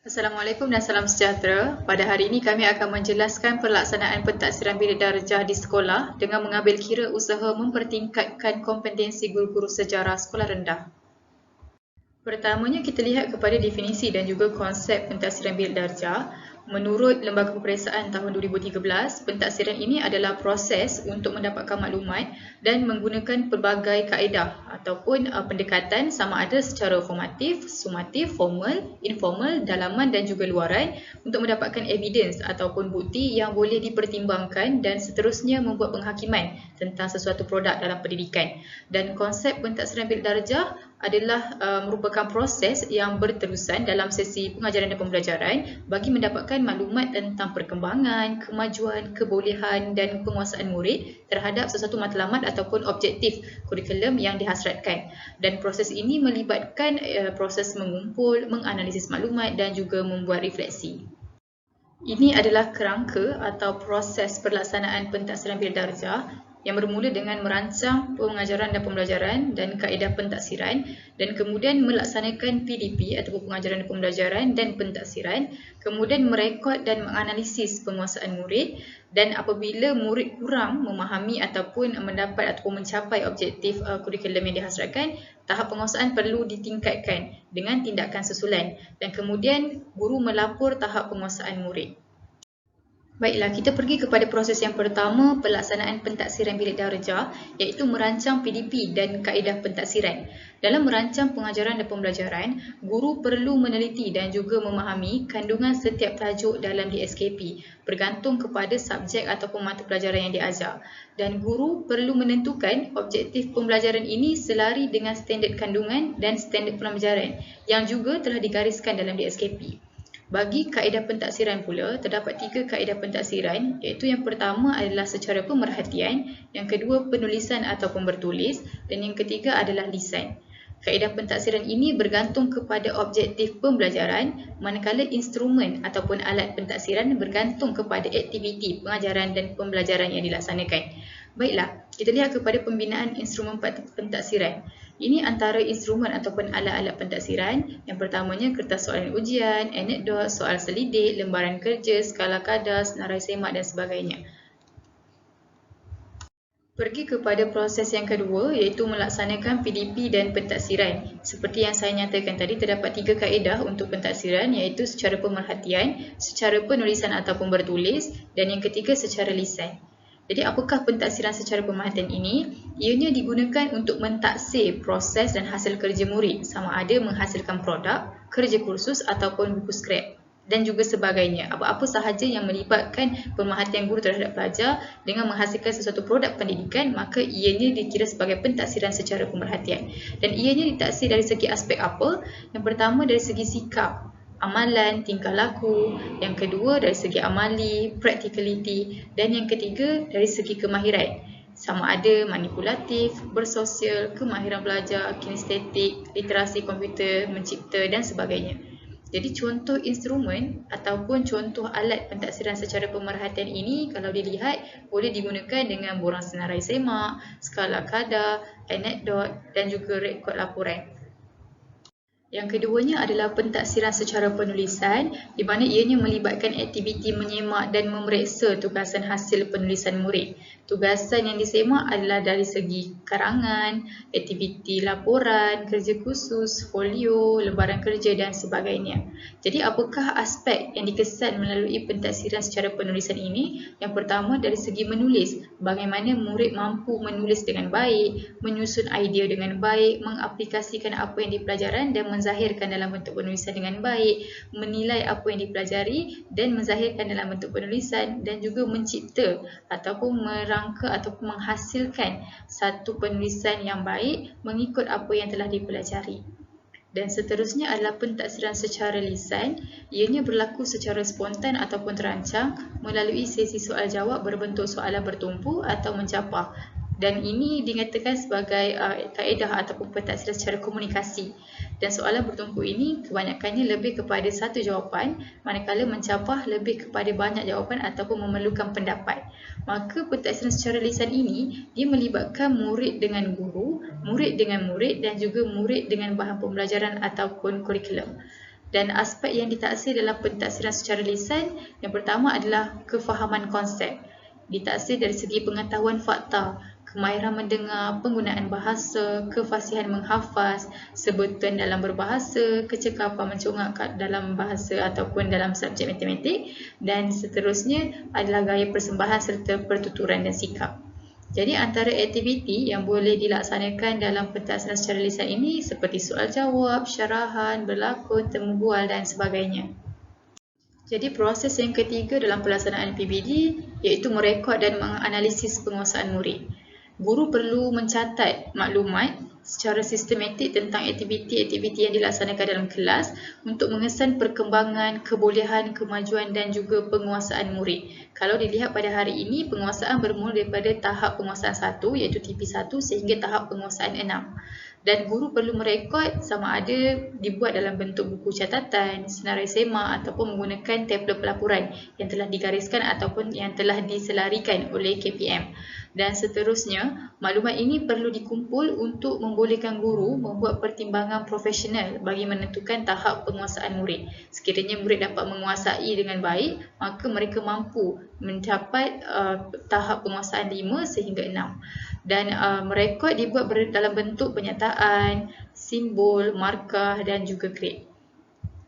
Assalamualaikum dan salam sejahtera. Pada hari ini kami akan menjelaskan pelaksanaan pentaksiran bilik darjah di sekolah dengan mengambil kira usaha mempertingkatkan kompetensi guru-guru sejarah sekolah rendah. Pertamanya kita lihat kepada definisi dan juga konsep pentaksiran bilik darjah. Menurut Lembaga Peperiksaan tahun 2013, pentaksiran ini adalah proses untuk mendapatkan maklumat dan menggunakan pelbagai kaedah ataupun pendekatan sama ada secara formatif, sumatif, formal, informal, dalaman dan juga luaran untuk mendapatkan evidence ataupun bukti yang boleh dipertimbangkan dan seterusnya membuat penghakiman tentang sesuatu produk dalam pendidikan. Dan konsep pentaksiran bilik darjah adalah merupakan proses yang berterusan dalam sesi pengajaran dan pembelajaran bagi mendapatkan maklumat tentang perkembangan, kemajuan, kebolehan dan penguasaan murid terhadap sesuatu matlamat ataupun objektif kurikulum yang dihasratkan. Dan proses ini melibatkan proses mengumpul, menganalisis maklumat dan juga membuat refleksi. Ini adalah kerangka atau proses pelaksanaan pentaksiran bilik darjah yang bermula dengan merancang pengajaran dan pembelajaran dan kaedah pentaksiran dan kemudian melaksanakan PDP ataupun pengajaran dan pembelajaran dan pentaksiran, kemudian merekod dan menganalisis penguasaan murid, dan apabila murid kurang memahami ataupun mendapat ataupun mencapai objektif kurikulum yang dihasratkan, tahap penguasaan perlu ditingkatkan dengan tindakan susulan dan kemudian guru melapor tahap penguasaan murid. Baiklah, kita pergi kepada proses yang pertama pelaksanaan pentaksiran bilik darjah iaitu merancang PDP dan kaedah pentaksiran. Dalam merancang pengajaran dan pembelajaran, guru perlu meneliti dan juga memahami kandungan setiap tajuk dalam DSKP bergantung kepada subjek ataupun mata pelajaran yang diajar. Dan guru perlu menentukan objektif pembelajaran ini selari dengan standard kandungan dan standard pembelajaran yang juga telah digariskan dalam DSKP. Bagi kaedah pentaksiran pula, terdapat 3 kaedah pentaksiran iaitu yang pertama adalah secara pemerhatian, yang kedua penulisan ataupun bertulis dan yang ketiga adalah lisan. Kaedah pentaksiran ini bergantung kepada objektif pembelajaran manakala instrumen ataupun alat pentaksiran bergantung kepada aktiviti pengajaran dan pembelajaran yang dilaksanakan. Baiklah, kita lihat kepada pembinaan instrumen pentaksiran. Ini antara instrumen ataupun alat-alat pentaksiran. Yang pertamanya kertas soalan ujian, anekdot, soal selidik, lembaran kerja, skala kadar, senarai semak dan sebagainya. Pergi kepada proses yang kedua iaitu melaksanakan PDP dan pentaksiran. Seperti yang saya nyatakan tadi, terdapat 3 kaedah untuk pentaksiran iaitu secara pemerhatian, secara penulisan ataupun bertulis dan yang ketiga secara lisan. Jadi apakah pentaksiran secara pemerhatian ini? Ianya digunakan untuk mentaksir proses dan hasil kerja murid sama ada menghasilkan produk, kerja kursus ataupun buku skrip dan juga sebagainya. Apa-apa sahaja yang melibatkan pemerhatian guru terhadap pelajar dengan menghasilkan sesuatu produk pendidikan, maka ianya dikira sebagai pentaksiran secara pemerhatian. Dan ianya ditaksir dari segi aspek apa? Yang pertama dari segi sikap, amalan, tingkah laku, yang kedua dari segi amali, practicality dan yang ketiga dari segi kemahiran. Sama ada manipulatif, bersosial, kemahiran belajar, kinestetik, literasi komputer, mencipta dan sebagainya. Jadi contoh instrumen ataupun contoh alat pentaksiran secara pemerhatian ini kalau dilihat boleh digunakan dengan borang senarai semak, skala kadar, anekdot dan juga rekod laporan. Yang keduanya adalah pentaksiran secara penulisan di mana ianya melibatkan aktiviti menyemak dan memeriksa tugasan hasil penulisan murid. Tugasan yang disemak adalah dari segi karangan, aktiviti laporan, kerja khusus, folio, lembaran kerja dan sebagainya. Jadi apakah aspek yang dikesan melalui pentaksiran secara penulisan ini? Yang pertama dari segi menulis, bagaimana murid mampu menulis dengan baik, menyusun idea dengan baik, mengaplikasikan apa yang dipelajaran dan menzahirkan dalam bentuk penulisan dengan baik, menilai apa yang dipelajari dan menzahirkan dalam bentuk penulisan dan juga mencipta ataupun merangka ataupun menghasilkan satu penulisan yang baik mengikut apa yang telah dipelajari. Dan seterusnya adalah pentaksiran secara lisan. Ianya berlaku secara spontan ataupun terancang melalui sesi soal jawab berbentuk soalan bertumpu atau mencapah. Dan ini dinyatakan sebagai kaedah ataupun pentaksiran secara komunikasi. Dan soalan bertumpu ini kebanyakannya lebih kepada satu jawapan, manakala mencapah lebih kepada banyak jawapan ataupun memerlukan pendapat. Maka pentaksiran secara lisan ini dia melibatkan murid dengan guru, murid dengan murid dan juga murid dengan bahan pembelajaran ataupun kurikulum. Dan aspek yang ditaksir dalam pentaksiran secara lisan, yang pertama adalah kefahaman konsep. Ditaksir dari segi pengetahuan fakta, kemahiran mendengar, penggunaan bahasa, kefasihan menghafaz, sebutan dalam berbahasa, kecekapan mencongak dalam bahasa ataupun dalam subjek matematik, dan seterusnya adalah gaya persembahan serta pertuturan dan sikap. Jadi antara aktiviti yang boleh dilaksanakan dalam pentaksiran secara lisan ini seperti soal jawab, syarahan, berlakon, temu bual dan sebagainya. Jadi proses yang ketiga dalam pelaksanaan PBD iaitu merekod dan menganalisis penguasaan murid. Guru perlu mencatat maklumat secara sistematik tentang aktiviti-aktiviti yang dilaksanakan dalam kelas untuk mengesan perkembangan, kebolehan, kemajuan dan juga penguasaan murid. Kalau dilihat pada hari ini, penguasaan bermula daripada tahap penguasaan 1 iaitu TP1 sehingga tahap penguasaan 6. Dan guru perlu merekod sama ada dibuat dalam bentuk buku catatan, senarai sema ataupun menggunakan tablet pelaporan yang telah digariskan ataupun yang telah diselarikan oleh KPM. Dan seterusnya, maklumat ini perlu dikumpul untuk membolehkan guru membuat pertimbangan profesional bagi menentukan tahap penguasaan murid. Sekiranya murid dapat menguasai dengan baik, maka mereka mampu mencapai tahap penguasaan 5 sehingga 6. Dan merekod dibuat dalam bentuk pernyataan, simbol, markah dan juga grade.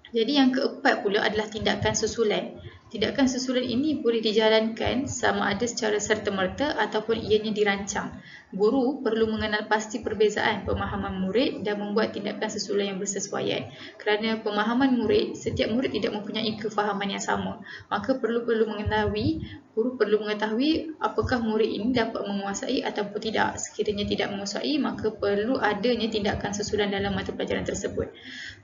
Jadi yang keempat pula adalah tindakan susulan. Tindakan susulan ini boleh dijalankan sama ada secara serta-merta ataupun ianya dirancang. Guru perlu mengenal pasti perbezaan pemahaman murid dan membuat tindakan susulan yang bersesuaian. Kerana pemahaman murid, setiap murid tidak mempunyai kefahaman yang sama. Maka guru perlu mengetahui apakah murid ini dapat menguasai ataupun tidak. Sekiranya tidak menguasai, maka perlu adanya tindakan susulan dalam mata pelajaran tersebut.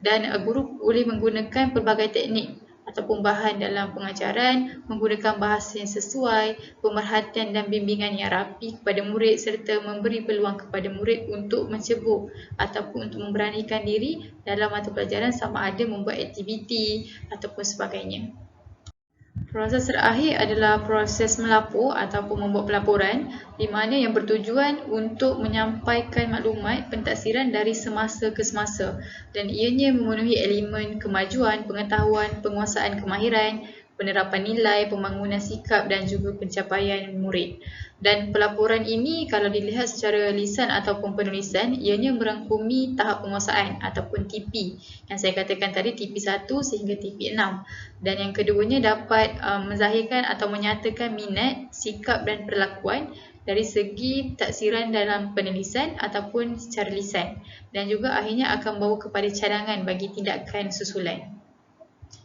Dan guru boleh menggunakan pelbagai teknik ataupun bahan dalam pengajaran, menggunakan bahasa yang sesuai, pemerhatian dan bimbingan yang rapi kepada murid serta memberi peluang kepada murid untuk mencebur ataupun untuk memberanikan diri dalam mata pelajaran sama ada membuat aktiviti ataupun sebagainya. Proses terakhir adalah proses melapor ataupun membuat pelaporan di mana yang bertujuan untuk menyampaikan maklumat pentaksiran dari semasa ke semasa dan ianya memenuhi elemen kemajuan, pengetahuan, penguasaan kemahiran, penerapan nilai, pembangunan sikap dan juga pencapaian murid. Dan pelaporan ini kalau dilihat secara lisan ataupun penulisan, ianya merangkumi tahap penguasaan ataupun TP yang saya katakan tadi, TP1 sehingga TP6. Dan yang keduanya dapat menzahirkan atau menyatakan minat, sikap dan perlakuan dari segi taksiran dalam penulisan ataupun secara lisan. Dan juga akhirnya akan membawa kepada cadangan bagi tindakan susulan.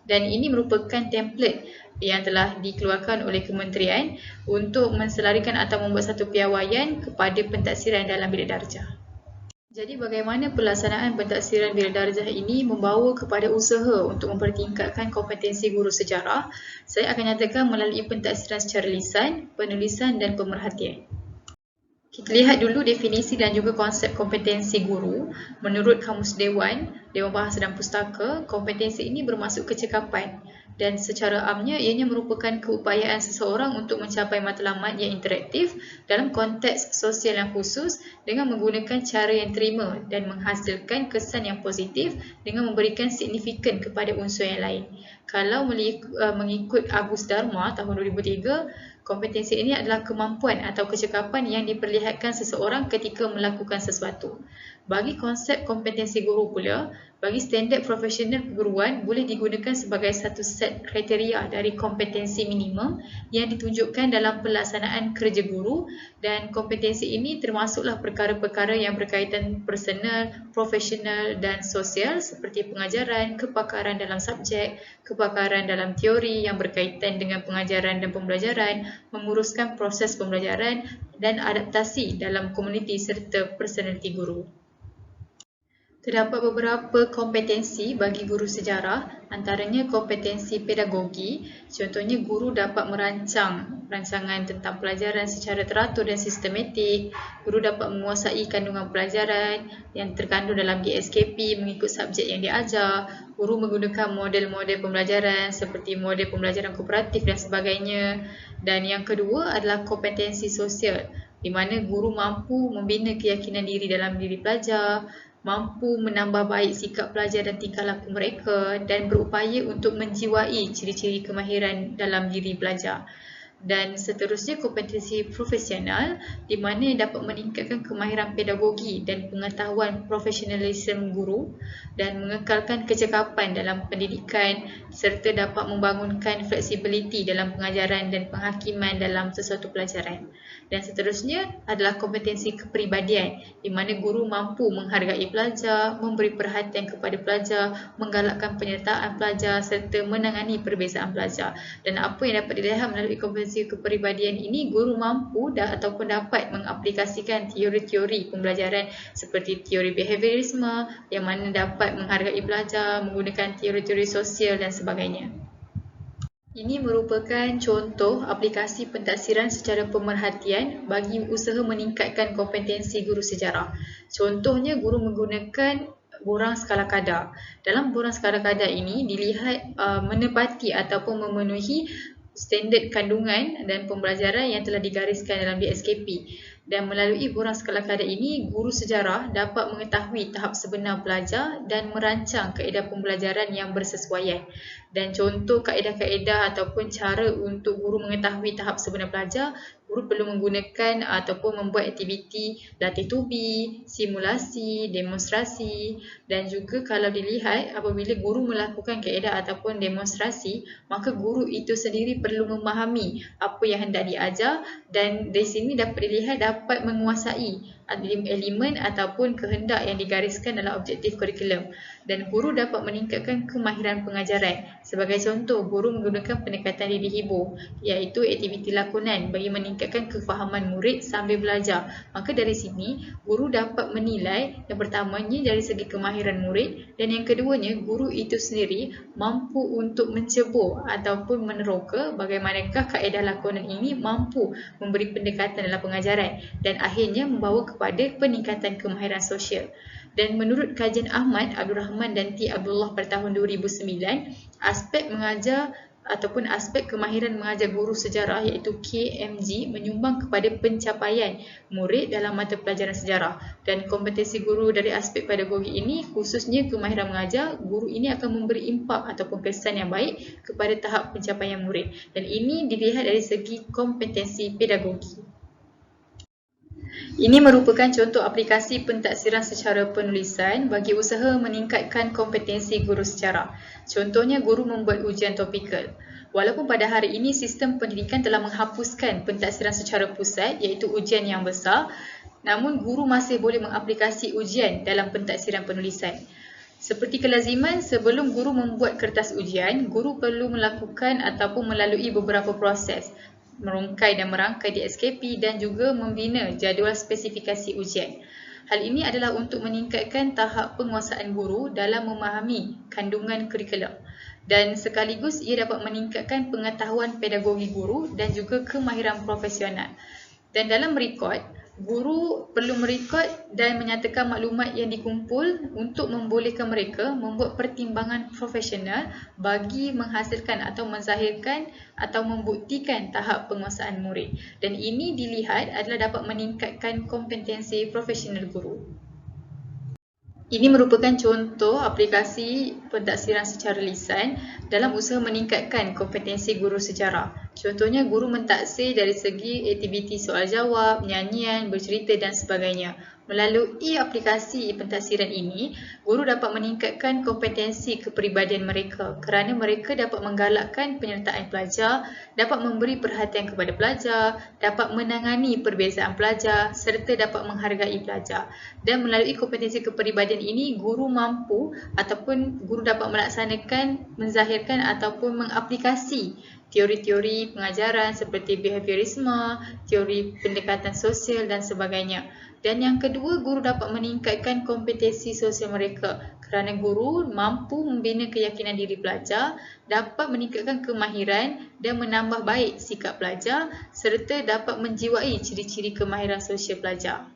Dan ini merupakan template yang telah dikeluarkan oleh kementerian untuk menselarikan atau membuat satu piawaian kepada pentaksiran dalam bilik darjah. Jadi bagaimana pelaksanaan pentaksiran bilik darjah ini membawa kepada usaha untuk mempertingkatkan kompetensi guru sejarah? Saya akan nyatakan melalui pentaksiran secara lisan, penulisan dan pemerhatian. Kita lihat dulu definisi dan juga konsep kompetensi guru. Menurut Kamus Dewan Bahasa dan Pustaka, kompetensi ini bermaksud kecekapan dan secara amnya ianya merupakan keupayaan seseorang untuk mencapai matlamat yang interaktif dalam konteks sosial yang khusus dengan menggunakan cara yang terima dan menghasilkan kesan yang positif dengan memberikan signifikan kepada unsur yang lain. Kalau mengikut Agus Dharma tahun 2003, kompetensi ini adalah kemampuan atau kecekapan yang diperlihatkan seseorang ketika melakukan sesuatu. Bagi konsep kompetensi guru pula, bagi standard profesional keguruan boleh digunakan sebagai satu set kriteria dari kompetensi minimum yang ditunjukkan dalam pelaksanaan kerja guru dan kompetensi ini termasuklah perkara-perkara yang berkaitan personal, profesional dan sosial seperti pengajaran, kepakaran dalam subjek, kepakaran dalam teori yang berkaitan dengan pengajaran dan pembelajaran, menguruskan proses pembelajaran dan adaptasi dalam komuniti serta personaliti guru. Terdapat beberapa kompetensi bagi guru sejarah, antaranya kompetensi pedagogi. Contohnya, guru dapat merancang rancangan tentang pelajaran secara teratur dan sistematik. Guru dapat menguasai kandungan pelajaran yang terkandung dalam DSKP mengikut subjek yang diajar. Guru menggunakan model-model pembelajaran seperti model pembelajaran kooperatif dan sebagainya. Dan yang kedua adalah kompetensi sosial, di mana guru mampu membina keyakinan diri dalam diri pelajar, mampu menambah baik sikap pelajar dan tingkah laku mereka, dan berupaya untuk menjiwai ciri-ciri kemahiran dalam diri pelajar. Dan seterusnya kompetensi profesional di mana dapat meningkatkan kemahiran pedagogi dan pengetahuan profesionalisme guru dan mengekalkan kecekapan dalam pendidikan serta dapat membangunkan fleksibiliti dalam pengajaran dan penghakiman dalam sesuatu pelajaran. Dan seterusnya adalah kompetensi kepribadian di mana guru mampu menghargai pelajar, memberi perhatian kepada pelajar, menggalakkan penyertaan pelajar serta menangani perbezaan pelajar. Dan apa yang dapat dilihat melalui kompetensi kepribadian ini, guru mampu ataupun dapat mengaplikasikan teori-teori pembelajaran seperti teori behaviorisme yang mana dapat menghargai pelajar, menggunakan teori-teori sosial dan sebagainya. Ini merupakan contoh aplikasi pentaksiran secara pemerhatian bagi usaha meningkatkan kompetensi guru sejarah. Contohnya, guru menggunakan borang skala kadar. Dalam borang skala kadar ini dilihat menepati ataupun memenuhi standard kandungan dan pembelajaran yang telah digariskan dalam DSKP. Dan melalui borang skala kadar ini, guru sejarah dapat mengetahui tahap sebenar pelajar dan merancang kaedah pembelajaran yang bersesuaian. Dan contoh kaedah-kaedah ataupun cara untuk guru mengetahui tahap sebenar pelajar, guru perlu menggunakan ataupun membuat aktiviti latih tubi, simulasi, demonstrasi, dan juga kalau dilihat apabila guru melakukan kaedah ataupun demonstrasi, maka guru itu sendiri perlu memahami apa yang hendak diajar dan dari sini dapat dilihat dapat menguasai elemen ataupun kehendak yang digariskan dalam objektif kurikulum. Dan guru dapat meningkatkan kemahiran pengajaran. Sebagai contoh, guru menggunakan pendekatan didik hibur iaitu aktiviti lakonan bagi meningkatkan kefahaman murid sambil belajar. Maka dari sini, guru dapat menilai yang pertamanya dari segi kemahiran murid dan yang keduanya, guru itu sendiri mampu untuk mencebur ataupun meneroka bagaimanakah kaedah lakonan ini mampu memberi pendekatan dalam pengajaran dan akhirnya membawa kepada peningkatan kemahiran sosial. Dan menurut kajian Ahmad Abdul Rahman dan T. Abdullah pada tahun 2009, aspek mengajar ataupun aspek kemahiran mengajar guru sejarah iaitu KMG menyumbang kepada pencapaian murid dalam mata pelajaran sejarah. Dan kompetensi guru dari aspek pedagogi ini, khususnya kemahiran mengajar, guru ini akan memberi impak ataupun kesan yang baik kepada tahap pencapaian murid. Dan ini dilihat dari segi kompetensi pedagogi. Ini merupakan contoh aplikasi pentaksiran secara penulisan bagi usaha meningkatkan kompetensi guru sejarah. Contohnya, guru membuat ujian topikal. Walaupun pada hari ini sistem pendidikan telah menghapuskan pentaksiran secara pusat iaitu ujian yang besar, namun guru masih boleh mengaplikasi ujian dalam pentaksiran penulisan. Seperti kelaziman, sebelum guru membuat kertas ujian, guru perlu melakukan ataupun melalui beberapa proses. Merungkai dan merangkai DSKP dan juga membina jadual spesifikasi ujian. Hal ini adalah untuk meningkatkan tahap penguasaan guru dalam memahami kandungan kurikulum dan sekaligus ia dapat meningkatkan pengetahuan pedagogi guru dan juga kemahiran profesional. Dan dalam rekod, guru perlu merekod dan menyatakan maklumat yang dikumpul untuk membolehkan mereka membuat pertimbangan profesional bagi menghasilkan atau menzahirkan atau membuktikan tahap penguasaan murid. Dan ini dilihat adalah dapat meningkatkan kompetensi profesional guru. Ini merupakan contoh aplikasi pentaksiran secara lisan dalam usaha meningkatkan kompetensi guru sejarah. Contohnya, guru mentaksir dari segi aktiviti soal jawab, nyanyian, bercerita dan sebagainya. Melalui aplikasi pentaksiran ini, guru dapat meningkatkan kompetensi kepribadian mereka kerana mereka dapat menggalakkan penyertaan pelajar, dapat memberi perhatian kepada pelajar, dapat menangani perbezaan pelajar serta dapat menghargai pelajar. Dan melalui kompetensi kepribadian ini, guru mampu ataupun guru dapat melaksanakan, menzahirkan ataupun mengaplikasi teori-teori pengajaran seperti behaviorisme, teori pendekatan sosial dan sebagainya. Dan yang kedua, guru dapat meningkatkan kompetensi sosial mereka kerana guru mampu membina keyakinan diri pelajar, dapat meningkatkan kemahiran dan menambah baik sikap pelajar serta dapat menjiwai ciri-ciri kemahiran sosial pelajar.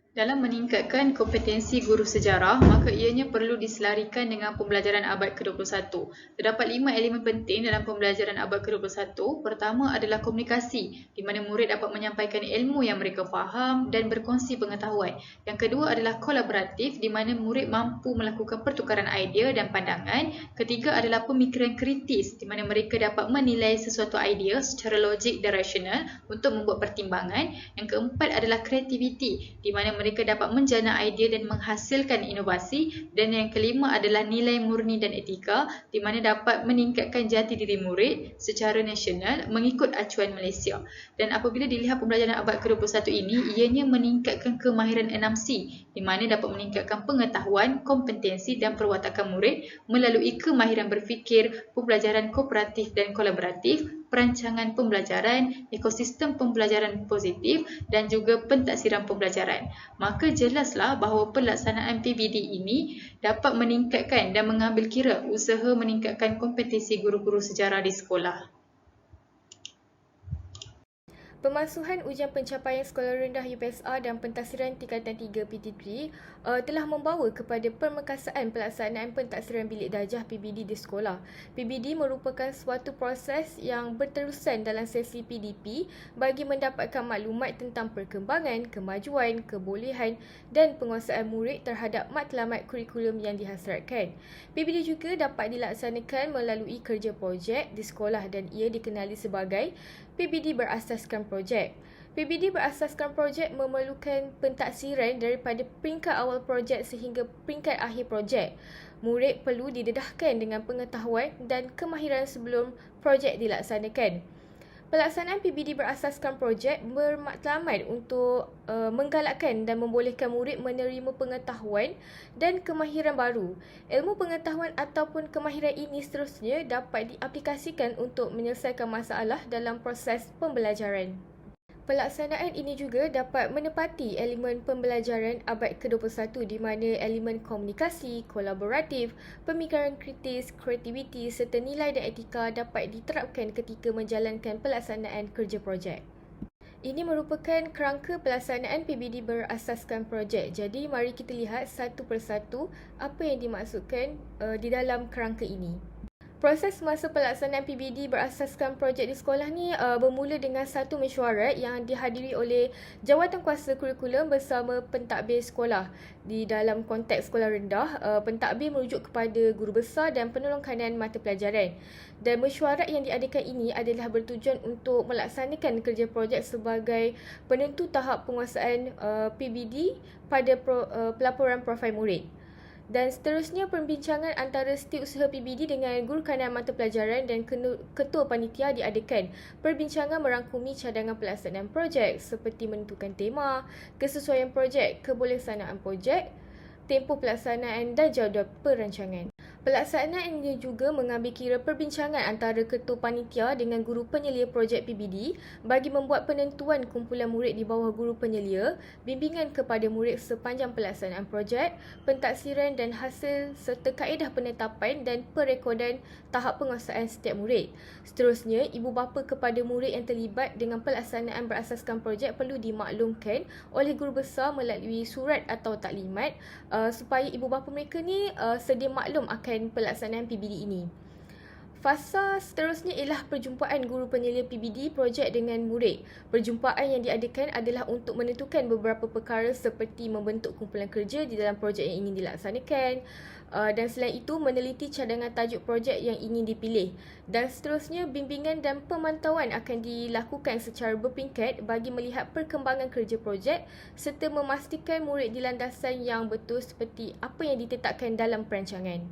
Dalam meningkatkan kompetensi guru sejarah, maka ianya perlu diselarikan dengan pembelajaran abad ke-21. Terdapat 5 elemen penting dalam pembelajaran abad ke-21. Pertama adalah komunikasi, di mana murid dapat menyampaikan ilmu yang mereka faham dan berkongsi pengetahuan. Yang kedua adalah kolaboratif, di mana murid mampu melakukan pertukaran idea dan pandangan. Ketiga adalah pemikiran kritis, di mana mereka dapat menilai sesuatu idea secara logik dan rasional untuk membuat pertimbangan. Yang keempat adalah kreativiti, di mana mereka dapat menjana idea dan menghasilkan inovasi. Dan yang kelima adalah nilai murni dan etika, di mana dapat meningkatkan jati diri murid secara nasional mengikut acuan Malaysia. Dan apabila dilihat pembelajaran abad ke-21 ini, ianya meningkatkan kemahiran 6C, di mana dapat meningkatkan pengetahuan, kompetensi dan perwatakan murid melalui kemahiran berfikir, pembelajaran kooperatif dan kolaboratif, perancangan pembelajaran, ekosistem pembelajaran positif dan juga pentaksiran pembelajaran. Maka jelaslah bahawa pelaksanaan PBD ini dapat meningkatkan dan mengambil kira usaha meningkatkan kompetensi guru-guru sejarah di sekolah. Pemasuhan ujian pencapaian sekolah rendah UPSR dan pentaksiran tingkatan 3 PT3 telah membawa kepada permekasaan pelaksanaan pentaksiran bilik darjah PBD di sekolah. PBD merupakan suatu proses yang berterusan dalam sesi PDP bagi mendapatkan maklumat tentang perkembangan, kemajuan, kebolehan dan penguasaan murid terhadap matlamat kurikulum yang dihasratkan. PBD juga dapat dilaksanakan melalui kerja projek di sekolah dan ia dikenali sebagai PBD berasaskan projek. PBD berasaskan projek memerlukan pentaksiran daripada peringkat awal projek sehingga peringkat akhir projek. Murid perlu didedahkan dengan pengetahuan dan kemahiran sebelum projek dilaksanakan. Pelaksanaan PBD berasaskan projek bermatlamat untuk menggalakkan dan membolehkan murid menerima pengetahuan dan kemahiran baru. Ilmu pengetahuan ataupun kemahiran ini seterusnya dapat diaplikasikan untuk menyelesaikan masalah dalam proses pembelajaran. Pelaksanaan ini juga dapat menepati elemen pembelajaran abad ke-21 di mana elemen komunikasi, kolaboratif, pemikiran kritis, kreativiti serta nilai dan etika dapat diterapkan ketika menjalankan pelaksanaan kerja projek. Ini merupakan kerangka pelaksanaan PBD berasaskan projek. Jadi mari kita lihat satu persatu apa yang dimaksudkan di dalam kerangka ini. Proses masa pelaksanaan PBD berasaskan projek di sekolah ni bermula dengan satu mesyuarat yang dihadiri oleh Jawatankuasa Kurikulum bersama pentadbir sekolah. Di dalam konteks sekolah rendah, pentadbir merujuk kepada guru besar dan penolong kanan mata pelajaran. Dan mesyuarat yang diadakan ini adalah bertujuan untuk melaksanakan kerja projek sebagai penentu tahap penguasaan PBD pada pelaporan profil murid. Dan seterusnya perbincangan antara setiausaha PBD dengan guru kanan mata pelajaran dan ketua panitia diadakan. Perbincangan merangkumi cadangan pelaksanaan projek seperti menentukan tema, kesesuaian projek, kebolehsanaan projek, tempoh pelaksanaan dan jadual perancangan. Pelaksanaan ini juga mengambil kira perbincangan antara ketua panitia dengan guru penyelia projek PBD bagi membuat penentuan kumpulan murid di bawah guru penyelia, bimbingan kepada murid sepanjang pelaksanaan projek, pentaksiran dan hasil serta kaedah penetapan dan perekodan tahap penguasaan setiap murid. Seterusnya, ibu bapa kepada murid yang terlibat dengan pelaksanaan berasaskan projek perlu dimaklumkan oleh guru besar melalui surat atau taklimat supaya ibu bapa mereka ni sedia maklum akan pelaksanaan PBD ini. Fasa seterusnya ialah perjumpaan guru penyelia PBD projek dengan murid. Perjumpaan yang diadakan adalah untuk menentukan beberapa perkara seperti membentuk kumpulan kerja di dalam projek yang ingin dilaksanakan dan selain itu meneliti cadangan tajuk projek yang ingin dipilih. Dan seterusnya bimbingan dan pemantauan akan dilakukan secara berperingkat bagi melihat perkembangan kerja projek serta memastikan murid di landasan yang betul seperti apa yang ditetapkan dalam perancangan.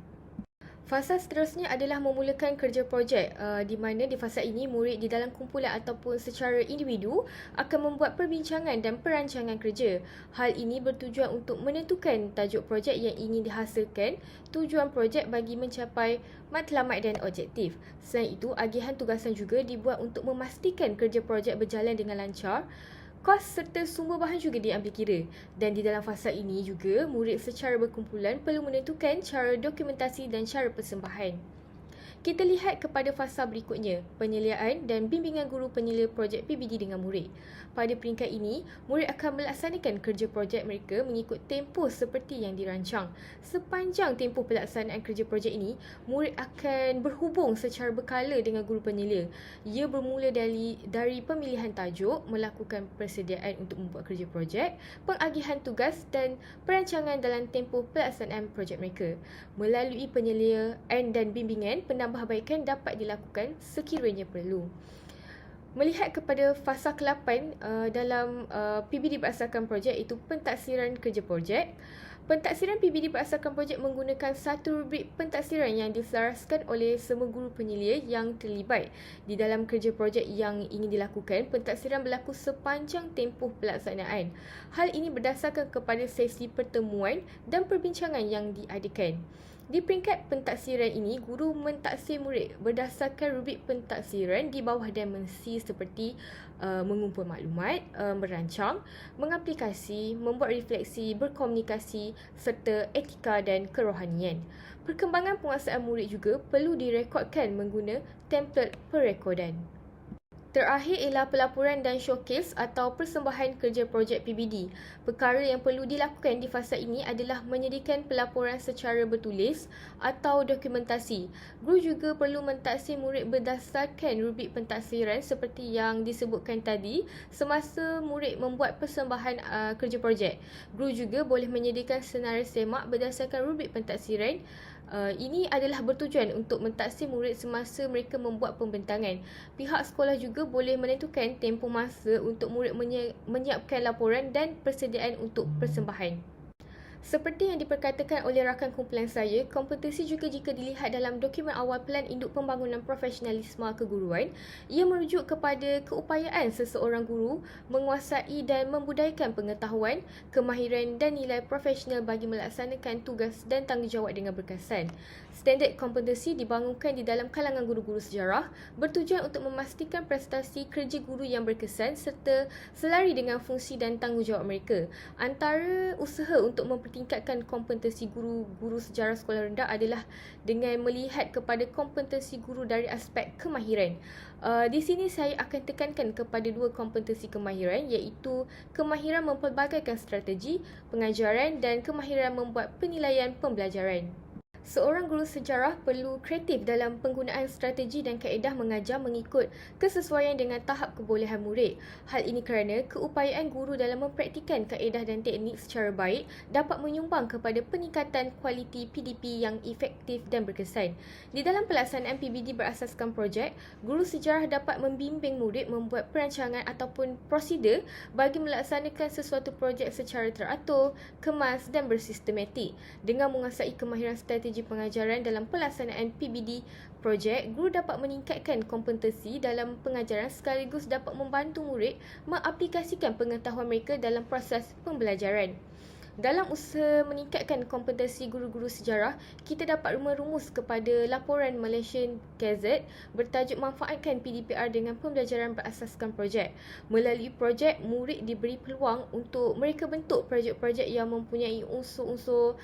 Fasa seterusnya adalah memulakan kerja projek di mana di fasa ini murid di dalam kumpulan ataupun secara individu akan membuat perbincangan dan perancangan kerja. Hal ini bertujuan untuk menentukan tajuk projek yang ingin dihasilkan, tujuan projek bagi mencapai matlamat dan objektif. Selain itu, agihan tugasan juga dibuat untuk memastikan kerja projek berjalan dengan lancar. Kos serta sumber bahan juga diambil kira. Dan di dalam fasa ini juga, murid secara berkumpulan perlu menentukan cara dokumentasi dan cara persembahan. Kita lihat kepada fasa berikutnya, penyeliaan dan bimbingan guru penyelia projek PBD dengan murid. Pada peringkat ini, murid akan melaksanakan kerja projek mereka mengikut tempoh seperti yang dirancang. Sepanjang tempoh pelaksanaan kerja projek ini, murid akan berhubung secara berkala dengan guru penyelia. Ia bermula dari pemilihan tajuk, melakukan persediaan untuk membuat kerja projek, pengagihan tugas dan perancangan dalam tempoh pelaksanaan projek mereka. Melalui penyeliaan dan bimbingan, penambahbaikan dapat dilakukan sekiranya perlu. Melihat kepada fasa ke-8 dalam PBD berasaskan projek, iaitu pentaksiran kerja projek. Pentaksiran PBD berasaskan projek menggunakan satu rubrik pentaksiran yang diselaraskan oleh semua guru penyelia yang terlibat. Di dalam kerja projek yang ingin dilakukan, pentaksiran berlaku sepanjang tempoh pelaksanaan. Hal ini berdasarkan kepada sesi pertemuan dan perbincangan yang diadakan. Di peringkat pentaksiran ini, guru mentaksir murid berdasarkan rubrik pentaksiran di bawah dimensi seperti mengumpul maklumat, merancang, mengaplikasi, membuat refleksi, berkomunikasi serta etika dan kerohanian. Perkembangan penguasaan murid juga perlu direkodkan mengguna template perekodan. Terakhir ialah pelaporan dan showcase atau persembahan kerja projek PBD. Perkara yang perlu dilakukan di fasa ini adalah menyediakan pelaporan secara bertulis atau dokumentasi. Guru juga perlu mentaksir murid berdasarkan rubrik pentaksiran seperti yang disebutkan tadi semasa murid membuat persembahan kerja projek. Guru juga boleh menyediakan senarai semak berdasarkan rubrik pentaksiran. Ini adalah bertujuan untuk mentaksir murid semasa mereka membuat pembentangan. Pihak sekolah juga boleh menentukan tempoh masa untuk murid menyiapkan laporan dan persediaan untuk persembahan. Seperti yang diperkatakan oleh rakan kumpulan saya, kompetensi juga jika dilihat dalam dokumen awal Pelan Induk Pembangunan Profesionalisme Keguruan, ia merujuk kepada keupayaan seseorang guru menguasai dan membudayakan pengetahuan, kemahiran dan nilai profesional bagi melaksanakan tugas dan tanggungjawab dengan berkesan. Standard kompetensi dibangunkan di dalam kalangan guru-guru sejarah bertujuan untuk memastikan prestasi kerja guru yang berkesan serta selari dengan fungsi dan tanggungjawab mereka. Antara usaha untuk mempertingkatkan kompetensi guru-guru sejarah sekolah rendah adalah dengan melihat kepada kompetensi guru dari aspek kemahiran. Di sini saya akan tekankan kepada dua kompetensi kemahiran, iaitu kemahiran mempelbagaikan strategi pengajaran dan kemahiran membuat penilaian pembelajaran. Seorang guru sejarah perlu kreatif dalam penggunaan strategi dan kaedah mengajar mengikut kesesuaian dengan tahap kebolehan murid. Hal ini kerana keupayaan guru dalam mempraktikkan kaedah dan teknik secara baik dapat menyumbang kepada peningkatan kualiti PDP yang efektif dan berkesan. Di dalam pelaksanaan PBD berasaskan projek, guru sejarah dapat membimbing murid membuat perancangan ataupun prosedur bagi melaksanakan sesuatu projek secara teratur, kemas dan bersistematik. Dengan menguasai kemahiran strategi pengajaran dalam pelaksanaan PBD projek, guru dapat meningkatkan kompetensi dalam pengajaran sekaligus dapat membantu murid mengaplikasikan pengetahuan mereka dalam proses pembelajaran. Dalam usaha meningkatkan kompetensi guru-guru sejarah, kita dapat merumus kepada laporan Malaysian Gazette bertajuk Manfaatkan PDPR dengan Pembelajaran Berasaskan Projek. Melalui projek, murid diberi peluang untuk mereka bentuk projek-projek yang mempunyai unsur-unsur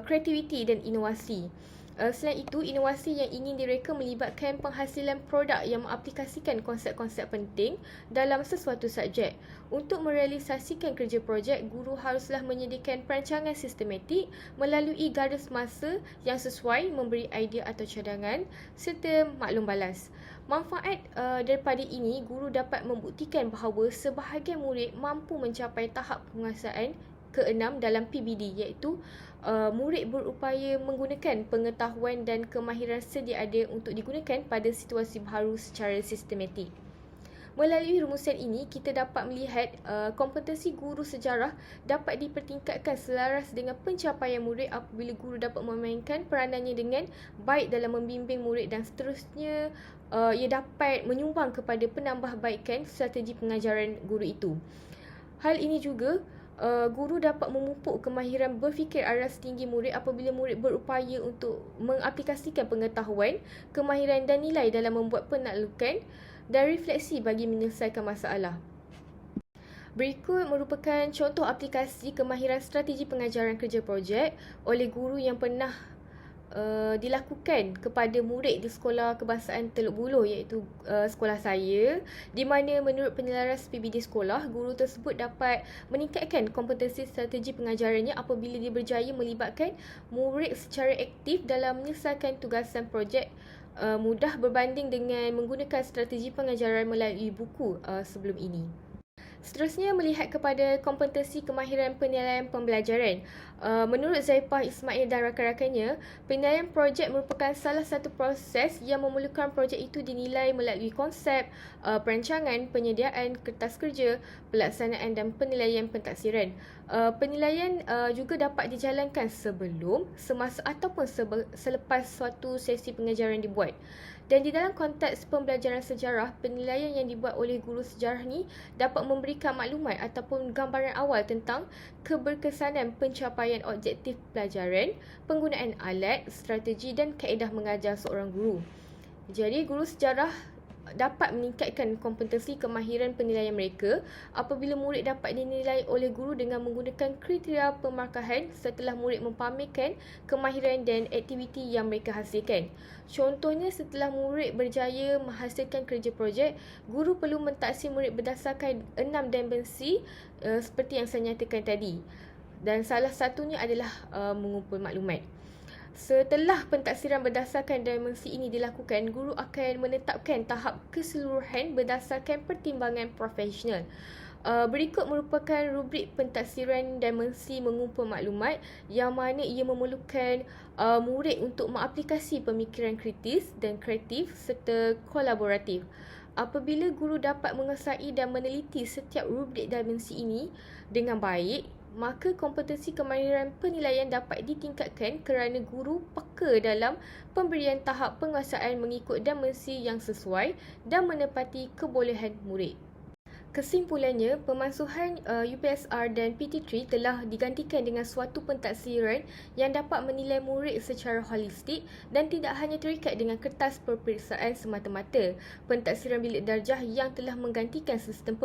kreativiti dan inovasi. Selain itu, inovasi yang ingin direka melibatkan penghasilan produk yang mengaplikasikan konsep-konsep penting dalam sesuatu subjek. Untuk merealisasikan kerja projek, guru haruslah menyediakan perancangan sistematik melalui garis masa yang sesuai, memberi idea atau cadangan serta maklum balas. Manfaat daripada ini, guru dapat membuktikan bahawa sebahagian murid mampu mencapai tahap penguasaan ke-6 dalam PBD, iaitu murid berupaya menggunakan pengetahuan dan kemahiran sedia ada untuk digunakan pada situasi baharu secara sistematik. Melalui rumusan ini, kita dapat melihat kompetensi guru sejarah dapat dipertingkatkan selaras dengan pencapaian murid apabila guru dapat memainkan peranannya dengan baik dalam membimbing murid dan seterusnya ia dapat menyumbang kepada penambahbaikan strategi pengajaran guru itu. Hal ini juga guru dapat memupuk kemahiran berfikir aras tinggi murid apabila murid berupaya untuk mengaplikasikan pengetahuan, kemahiran dan nilai dalam membuat penaklukan dan refleksi bagi menyelesaikan masalah. Berikut merupakan contoh aplikasi kemahiran strategi pengajaran kerja projek oleh guru yang pernah dilakukan kepada murid di Sekolah Kebangsaan Teluk Buloh iaitu sekolah saya, di mana menurut penyelaras PBD sekolah, guru tersebut dapat meningkatkan kompetensi strategi pengajarannya apabila dia berjaya melibatkan murid secara aktif dalam menyelesaikan tugasan projek mudah berbanding dengan menggunakan strategi pengajaran melalui buku sebelum ini. Seterusnya, melihat kepada kompetensi kemahiran penilaian pembelajaran. Menurut Zaipah Ismail dan rakan-rakannya, penilaian projek merupakan salah satu proses yang memerlukan projek itu dinilai melalui konsep, perancangan, penyediaan, kertas kerja, pelaksanaan dan penilaian pentaksiran. Penilaian juga dapat dijalankan sebelum, semasa ataupun selepas suatu sesi pengajaran dibuat. Dan di dalam konteks pembelajaran sejarah, penilaian yang dibuat oleh guru sejarah ni dapat memberikan maklumat ataupun gambaran awal tentang keberkesanan pencapaian objektif pelajaran, penggunaan alat, strategi dan kaedah mengajar seorang guru. Jadi, guru sejarah dapat meningkatkan kompetensi kemahiran penilaian mereka apabila murid dapat dinilai oleh guru dengan menggunakan kriteria pemarkahan setelah murid mempamerkan kemahiran dan aktiviti yang mereka hasilkan. Contohnya, setelah murid berjaya menghasilkan kerja projek, guru perlu mentaksir murid berdasarkan 6 dimensi seperti yang saya nyatakan tadi. Dan salah satunya adalah mengumpul maklumat. Setelah pentaksiran berdasarkan dimensi ini dilakukan, guru akan menetapkan tahap keseluruhan berdasarkan pertimbangan profesional. Berikut merupakan rubrik pentaksiran dimensi mengumpul maklumat yang mana ia memerlukan murid untuk mengaplikasi pemikiran kritis dan kreatif serta kolaboratif. Apabila guru dapat menguasai dan meneliti setiap rubrik dimensi ini dengan baik, maka kompetensi kemahiran penilaian dapat ditingkatkan kerana guru peka dalam pemberian tahap penguasaan mengikut dimensi yang sesuai dan menepati kebolehan murid. Kesimpulannya, pemansuhan UPSR dan PT3 telah digantikan dengan suatu pentaksiran yang dapat menilai murid secara holistik dan tidak hanya terikat dengan kertas peperiksaan semata-mata. Pentaksiran bilik darjah yang telah menggantikan sistem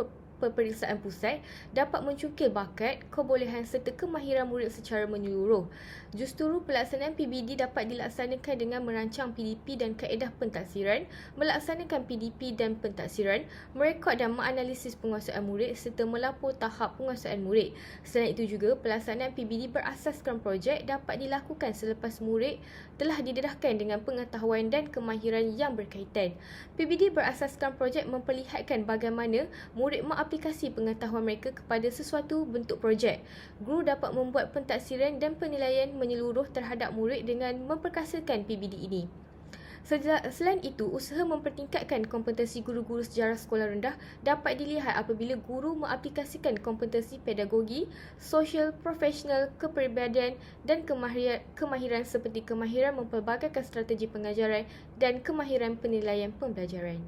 peperiksaan pusat dapat mencungkil bakat, kebolehan serta kemahiran murid secara menyeluruh. Justru pelaksanaan PBD dapat dilaksanakan dengan merancang PDP dan kaedah pentaksiran, melaksanakan PDP dan pentaksiran, merekod dan menganalisis penguasaan murid serta melapor tahap penguasaan murid. Selain itu juga, pelaksanaan PBD berasaskan projek dapat dilakukan selepas murid telah didedahkan dengan pengetahuan dan kemahiran yang berkaitan. PBD berasaskan projek memperlihatkan bagaimana murid aplikasi pengetahuan mereka kepada sesuatu bentuk projek. Guru dapat membuat pentaksiran dan penilaian menyeluruh terhadap murid dengan memperkasakan PBD ini. Selain itu, usaha mempertingkatkan kompetensi guru-guru sejarah sekolah rendah dapat dilihat apabila guru mengaplikasikan kompetensi pedagogi, sosial, profesional, kepribadian dan kemahiran seperti kemahiran mempelbagaikan strategi pengajaran dan kemahiran penilaian pembelajaran.